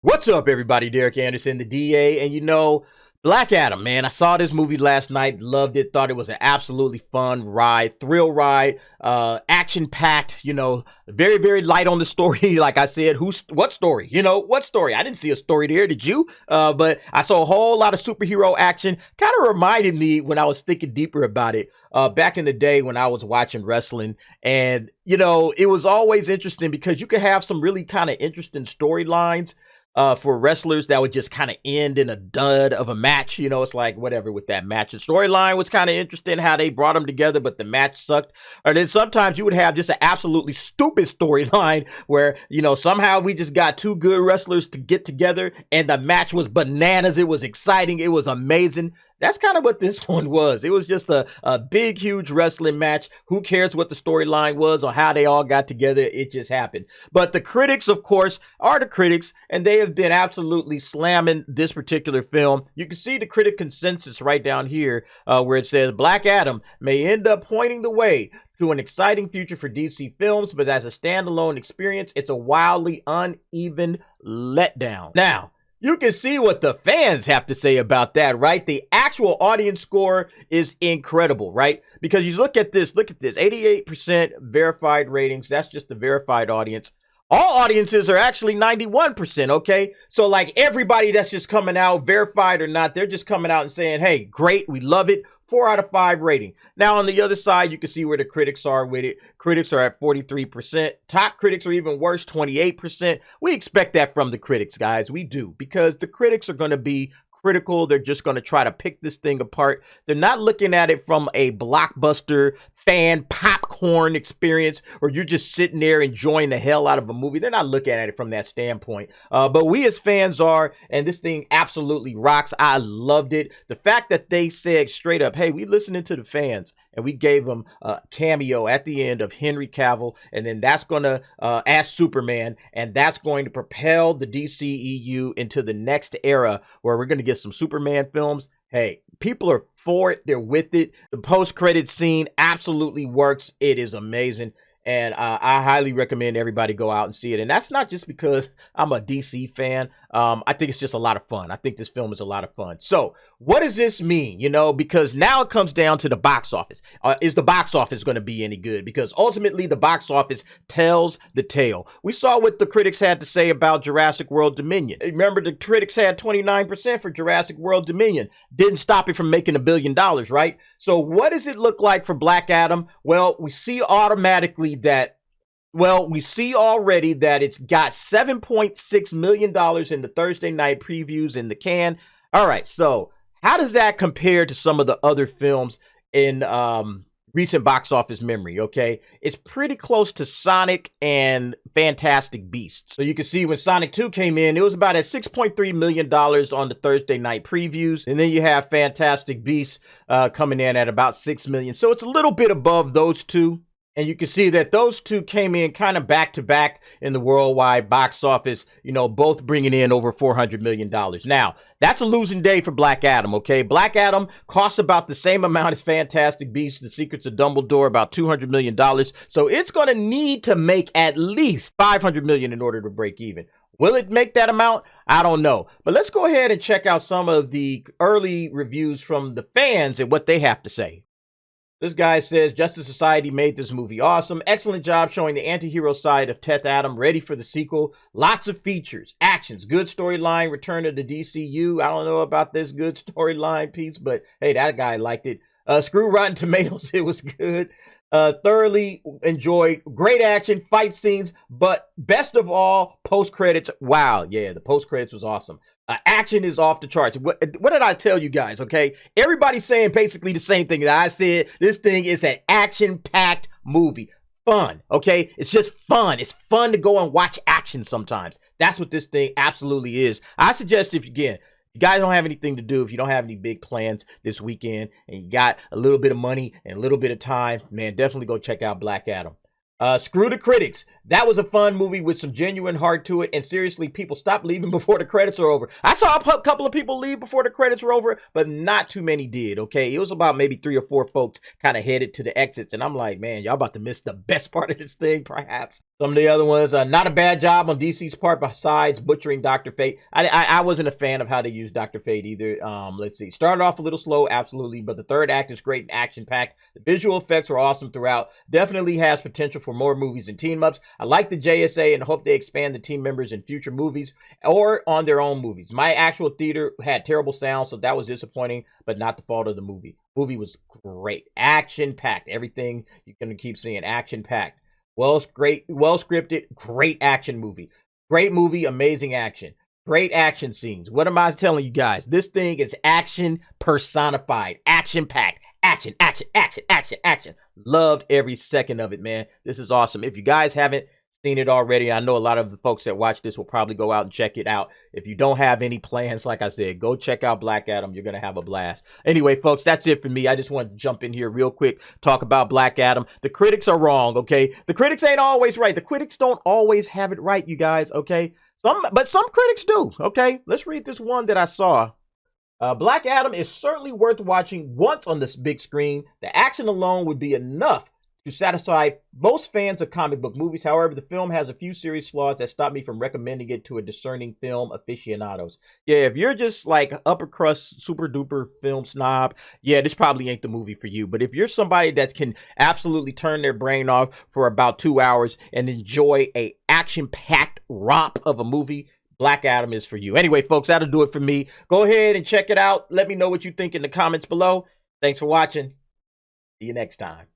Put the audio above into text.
What's up, everybody? Derek Anderson, the DA, and Black Adam, man. I saw this movie last night, loved it, thought it was an absolutely fun ride, thrill ride, action-packed, very, very light on the story. Like I said, what story? What story? I didn't see a story there, did you? But I saw a whole lot of superhero action. Kind of reminded me when I was thinking deeper about it, back in the day when I was watching wrestling. And, it was always interesting because you could have some really kind of interesting storylines for wrestlers that would just kind of end in a dud of a match. It's like whatever with that match. The storyline was kind of interesting how they brought them together, but the match sucked. Or then sometimes you would have just an absolutely stupid storyline where, somehow we just got two good wrestlers to get together and the match was bananas. It was exciting. It was amazing. That's kind of what this one was. It was just a big, huge wrestling match. Who cares what the storyline was or how they all got together? It just happened. But the critics, of course, are the critics, and they have been absolutely slamming this particular film. You can see the critic consensus right down here where it says Black Adam may end up pointing the way to an exciting future for DC films, but as a standalone experience, it's a wildly uneven letdown. Now, you can see what the fans have to say about that, right? The actual audience score is incredible, right? Because you look at this, 88% verified ratings. That's just the verified audience. All audiences are actually 91%, okay? So like everybody that's just coming out, verified or not, they're just coming out and saying, hey, great, we love it. 4 out of 5 rating. Now on the other side, you can see where the critics are with it. Critics are at 43%. Top critics are even worse, 28%. We expect that from the critics, guys. We do, because the critics are going to be critical. They're just going to try to pick this thing apart. They're not looking at it from a blockbuster fan popcorn experience where you're just sitting there enjoying the hell out of a movie. They're not looking at it from that standpoint. But we as fans are, and this thing absolutely rocks. I loved it. The fact that they said straight up, hey, we listening to the fans, and we gave them a cameo at the end of Henry Cavill, and then that's going to, as Superman, and that's going to propel the DCEU into the next era where we're going to get some Superman films. Hey, people are for it. They're with it. The post-credit scene absolutely works. It is amazing. And I highly recommend everybody go out and see it. And that's not just because I'm a DC fan. I think it's just a lot of fun. I think this film is a lot of fun. So what does this mean? Because now it comes down to the box office. Is the box office going to be any good? Because ultimately the box office tells the tale. We saw what the critics had to say about Jurassic World Dominion. Remember, the critics had 29% for Jurassic World Dominion. Didn't stop it from making $1 billion, right? So what does it look like for Black Adam? Well, we see already that it's got $7.6 million in the Thursday night previews in the can. All right, so how does that compare to some of the other films in recent box office memory, okay? It's pretty close to Sonic and Fantastic Beasts. So you can see when Sonic 2 came in, it was about at $6.3 million on the Thursday night previews. And then you have Fantastic Beasts coming in at about $6 million. So it's a little bit above those two. And you can see that those two came in kind of back to back in the worldwide box office, both bringing in over $400 million. Now, that's a losing day for Black Adam, okay? Black Adam costs about the same amount as Fantastic Beasts, The Secrets of Dumbledore, about $200 million. So it's going to need to make at least $500 million in order to break even. Will it make that amount? I don't know. But let's go ahead and check out some of the early reviews from the fans and what they have to say. This guy says, Justice Society made this movie awesome. Excellent job showing the anti-hero side of Teth Adam. Ready for the sequel. Lots of features, actions, good storyline, return to the DCU. I don't know about this good storyline piece, but hey, that guy liked it. Screw Rotten Tomatoes. It was good. Thoroughly enjoyed. Great action, fight scenes, but best of all, post-credits. Wow, yeah, the post-credits was awesome. Action is off the charts. What did I tell you guys, okay? Everybody's saying basically the same thing that I said. This thing is an action-packed movie. Fun, okay? It's just fun. It's fun to go and watch action sometimes. That's what this thing absolutely is. I suggest if you guys don't have anything to do, if you don't have any big plans this weekend, and you got a little bit of money and a little bit of time, man, definitely go check out Black Adam. Screw the critics. That was a fun movie with some genuine heart to it. And seriously, people, stop leaving before the credits are over. I saw a couple of people leave before the credits were over, but not too many did, okay? It was about maybe 3 or 4 folks kind of headed to the exits. And I'm like, man, y'all about to miss the best part of this thing, perhaps. Some of the other ones, not a bad job on DC's part besides butchering Dr. Fate. I wasn't a fan of how they used Dr. Fate either. Let's see. Started off a little slow, absolutely, but the third act is great and action-packed. The visual effects were awesome throughout. Definitely has potential for more movies and team-ups. I like the JSA and hope they expand the team members in future movies or on their own movies. My actual theater had terrible sound, so that was disappointing, but not the fault of the movie. Movie was great. Action-packed. Everything you're going to keep seeing. Action-packed. Well scripted, great action movie. Great movie, amazing action. Great action scenes. What am I telling you guys? This thing is action personified. Action-packed. Action, action, action, action, action. Loved every second of it, man. This is awesome. If you guys haven't seen it already, I know a lot of the folks that watch this will probably go out and check it out. If you don't have any plans, like I said, go check out Black Adam. You're going to have a blast. Anyway, folks, that's it for me. I just want to jump in here real quick, talk about Black Adam. The critics are wrong, okay? The critics ain't always right. The critics don't always have it right, you guys, okay? But some critics do, okay? Let's read this one that I saw. Black Adam is certainly worth watching once on this big screen. The action alone would be enough to satisfy most fans of comic book movies. However, the film has a few serious flaws that stop me from recommending it to a discerning film aficionados. Yeah, if you're just like upper crust, super duper film snob, yeah, this probably ain't the movie for you. But if you're somebody that can absolutely turn their brain off for about 2 hours and enjoy a action-packed romp of a movie, Black Adam is for you. Anyway, folks, that'll do it for me. Go ahead and check it out. Let me know what you think in the comments below. Thanks for watching. See you next time.